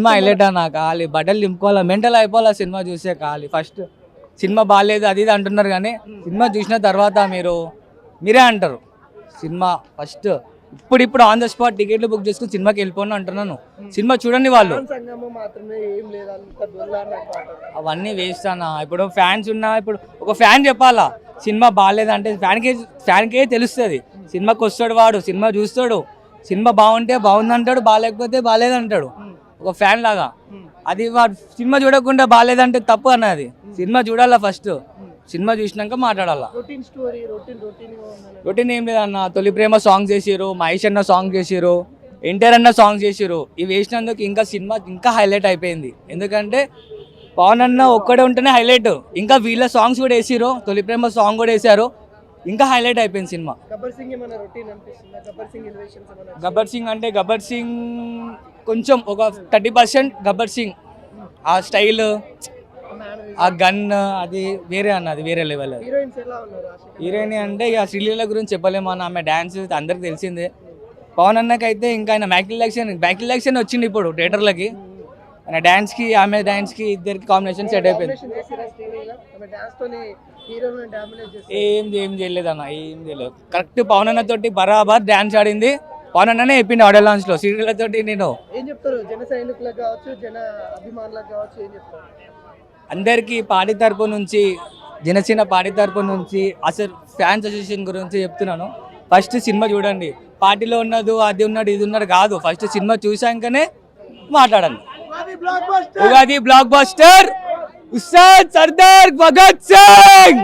Cinema highlight అన్న ఖాళీ బట్టలు నింపుకోవాలా మెంటల్ అయిపోవాలా సినిమా చూసే ఖాళీ ఫస్ట్ సినిమా బాగాలేదు అది ఇది అంటున్నారు కానీ సినిమా చూసిన తర్వాత మీరే అంటారు సినిమా ఫస్ట్ ఇప్పుడు ఆన్ ద స్పాట్ టికెట్లు బుక్ చేసుకుని సినిమాకి వెళ్ళిపోను అంటున్నాను. సినిమా చూడండి వాళ్ళు, అవన్నీ వేస్ట్ అన్న. ఇప్పుడు ఫ్యాన్స్ ఉన్నా ఇప్పుడు ఒక ఫ్యాన్ చెప్పాలా సినిమా బాగాలేదంటే ఫ్యాన్కే తెలుస్తుంది. సినిమాకి వస్తాడు వాడు, సినిమా చూస్తాడు, సినిమా బాగుంటే బాగుందంటాడు, బాగాలేకపోతే బాగాలేదంటాడు ఒక ఫ్యాన్ లాగా. అది వాడు సినిమా చూడకుండా బాగాలేదంటే తప్పు అన్నది. సినిమా చూడాలా ఫస్ట్, సినిమా చూసినాక మాట్లాడాలా. రొటీన్ ఏం లేదన్న. తొలి ప్రేమ సాంగ్ చేసిరు, మహేష్ అన్న సాంగ్ చేసిరు, ఎన్టీఆర్ అన్న సాంగ్ చేసిరు. ఇవి వేసినందుకు ఇంకా సినిమా ఇంకా హైలైట్ అయిపోయింది. ఎందుకంటే పవన్ అన్న ఒక్కడే ఉంటేనే హైలైట్, ఇంకా వీళ్ళ సాంగ్స్ కూడా వేసిరు, తొలి ప్రేమ సాంగ్ కూడా వేసారు, ఇంకా హైలైట్ అయిపోయింది సినిమా. గబ్బర్ సింగ్ అంటే గబ్బర్ సింగ్ కొంచెం ఒక 30% గబ్బర్ సింగ్ ఆ స్టైల్, ఆ గన్ అది వేరే అన్న, అది వేరే లెవెల్. హీరోయిన్ అంటే ఇక శ్రీలీల గురించి చెప్పలేము అన్న, ఆమె డ్యాన్స్ అందరికి తెలిసిందే. పవన్ అన్నకైతే ఇంకా ఆయన మైకిల్ జాక్సన్ వచ్చింది ఇప్పుడు థియేటర్లకి. ఆయన డ్యాన్స్కి ఆమె డ్యాన్స్కి ఇద్దరికి కాంబినేషన్ సెట్ అయిపోయింది. ఏం చేయలేదు అన్న, ఏం చేయలేదు. కరెక్ట్ పవన్ అన్న తోటి బరాబర్ డ్యాన్స్ ఆడింది. పవన్ అన్ననే చెప్పింది ఆడియో లాంచ్ లో. శ్రీలీలతోటి నేను అందరికీ పార్టీ తరపు నుంచి, జనసేన పార్టీ తరపు నుంచి, అసలు ఫ్యాన్స్ అసోసియేషన్ గురించి చెప్తున్నాను. ఫస్ట్ సినిమా చూడండి. పార్టీలో ఉన్నది అది ఉన్నది ఇది ఉన్నది కాదు, ఫస్ట్ సినిమా చూసాకనే మాట్లాడండి. Ugadi blockbuster, Ustaad Sardar Bhagat Singh.